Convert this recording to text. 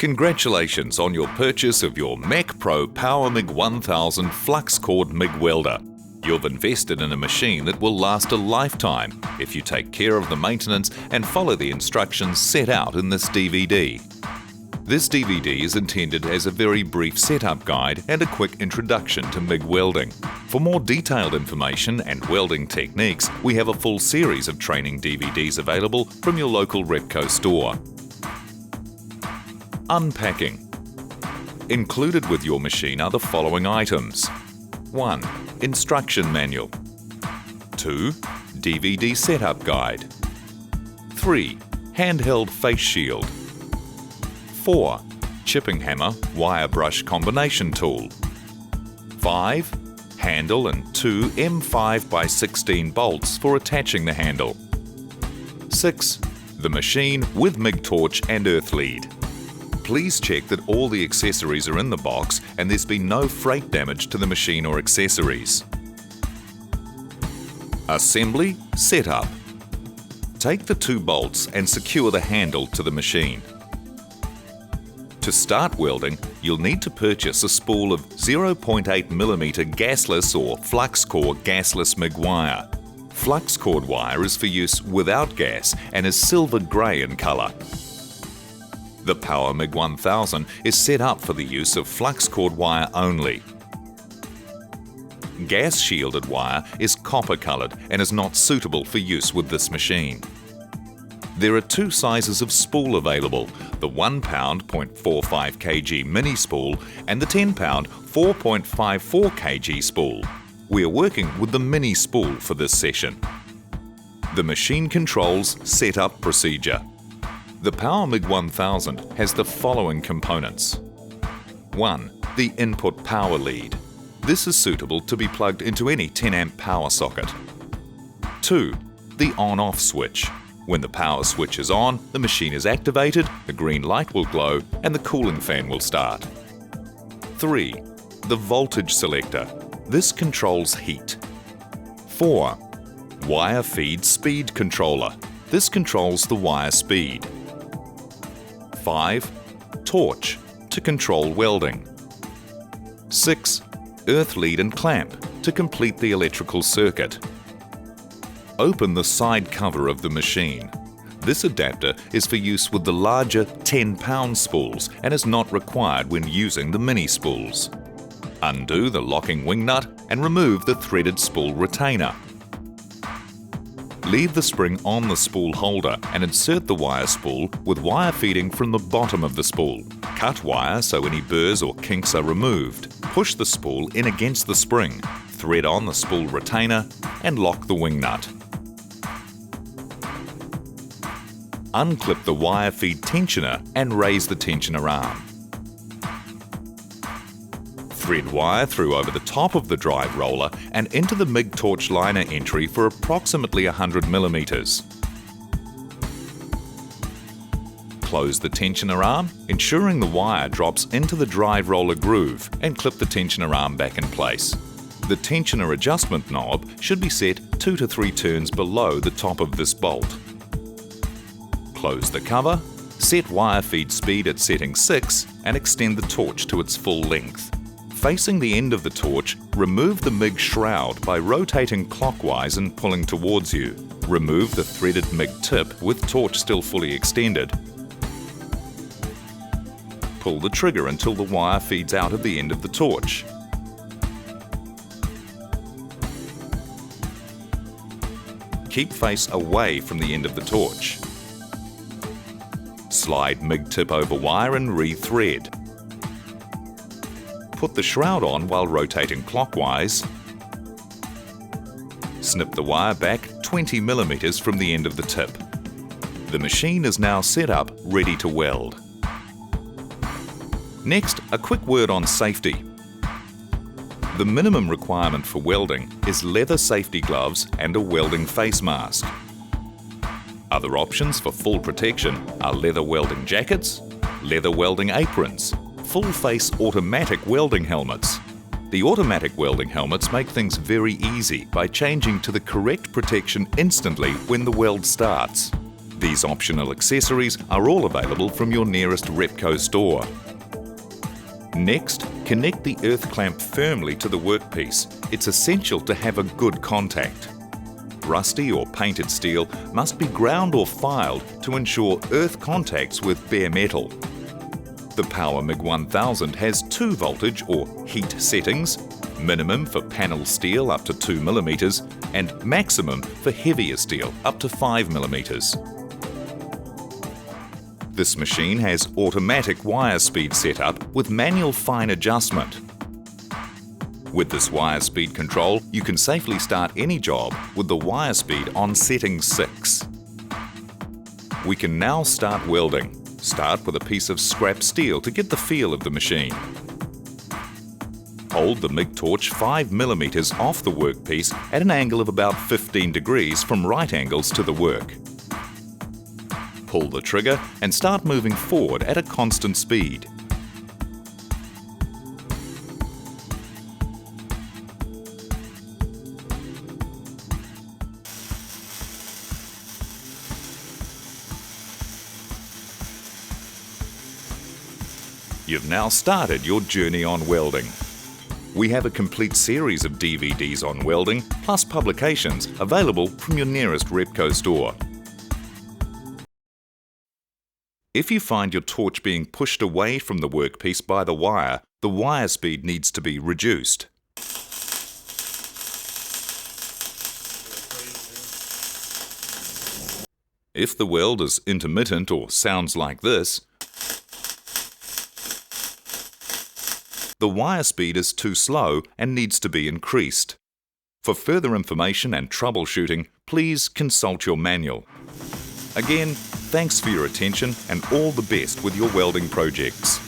Congratulations on your purchase of your Mechpro Power MIG 1000 flux cord MIG welder. You've invested in a machine that will last a lifetime if you take care of the maintenance and follow the instructions set out in this DVD. This DVD is intended as a very brief setup guide and a quick introduction to MIG welding. For more detailed information and welding techniques, we have a full series of training DVDs available from your local Repco store. Unpacking. Included with your machine are the following items. 1. Instruction manual. 2. DVD setup guide. 3. Handheld face shield. 4. Chipping hammer wire brush combination tool. 5. Handle and 2 M5x16 bolts for attaching the handle. 6. The machine with MIG torch and earth lead. Please check that all the accessories are in the box and there's been no freight damage to the machine or accessories. Assembly setup. Take the 2 bolts and secure the handle to the machine. To start welding, you'll need to purchase a spool of 0.8mm gasless or flux core gasless MIG wire. Flux cord wire is for use without gas and is silver grey in colour. The Power MIG 1000 is set up for the use of flux cord wire only. Gas shielded wire is copper coloured and is not suitable for use with this machine. There are 2 sizes of spool available, the 1 pound 0.45 kg mini spool and the 10 pound 4.54 kg spool. We are working with the mini spool for this session. The machine controls setup procedure. The Power MIG 1000 has the following components. 1. The input power lead. This is suitable to be plugged into any 10 amp power socket. 2. The on-off switch. When the power switch is on, the machine is activated, the green light will glow and the cooling fan will start. 3. The voltage selector. This controls heat. 4. Wire feed speed controller. This controls the wire speed. 5. Torch to control welding. 6. Earth lead and clamp to complete the electrical circuit. Open the side cover of the machine. This adapter is for use with the larger 10-pound spools and is not required when using the mini spools. Undo the locking wing nut and remove the threaded spool retainer. Leave the spring on the spool holder and insert the wire spool with wire feeding from the bottom of the spool. Cut wire so any burrs or kinks are removed. Push the spool in against the spring, thread on the spool retainer and lock the wing nut. Unclip the wire feed tensioner and raise the tensioner arm. Thread wire through over the top of the drive roller and into the MIG torch liner entry for approximately 100mm. Close the tensioner arm, ensuring the wire drops into the drive roller groove, and clip the tensioner arm back in place. The tensioner adjustment knob should be set 2 to 3 turns below the top of this bolt. Close the cover, set wire feed speed at setting 6 and extend the torch to its full length. Facing the end of the torch, remove the MIG shroud by rotating clockwise and pulling towards you. Remove the threaded MIG tip with torch still fully extended. Pull the trigger until the wire feeds out at the end of the torch. Keep face away from the end of the torch. Slide MIG tip over wire and re-thread. Put the shroud on while rotating clockwise. Snip the wire back 20mm from the end of the tip. The machine is now set up, ready to weld. Next, a quick word on safety. The minimum requirement for welding is leather safety gloves and a welding face mask. Other options for full protection are leather welding jackets, leather welding aprons, full-face automatic welding helmets. The automatic welding helmets make things very easy by changing to the correct protection instantly when the weld starts. These optional accessories are all available from your nearest Repco store. Next, connect the earth clamp firmly to the workpiece. It's essential to have a good contact. Rusty or painted steel must be ground or filed to ensure earth contacts with bare metal. The Power MIG 1000 has 2 voltage or heat settings, minimum for panel steel up to 2 mm and maximum for heavier steel up to 5 mm. This machine has automatic wire speed setup with manual fine adjustment. With this wire speed control, you can safely start any job with the wire speed on setting 6. We can now start welding. Start with a piece of scrap steel to get the feel of the machine. Hold the MIG torch 5 mm off the workpiece at an angle of about 15 degrees from right angles to the work. Pull the trigger and start moving forward at a constant speed. You've now started your journey on welding. We have a complete series of DVDs on welding, plus publications available from your nearest Repco store. If you find your torch being pushed away from the workpiece by the wire speed needs to be reduced. If the weld is intermittent or sounds like this, the wire speed is too slow and needs to be increased. For further information and troubleshooting, please consult your manual. Again, thanks for your attention and all the best with your welding projects.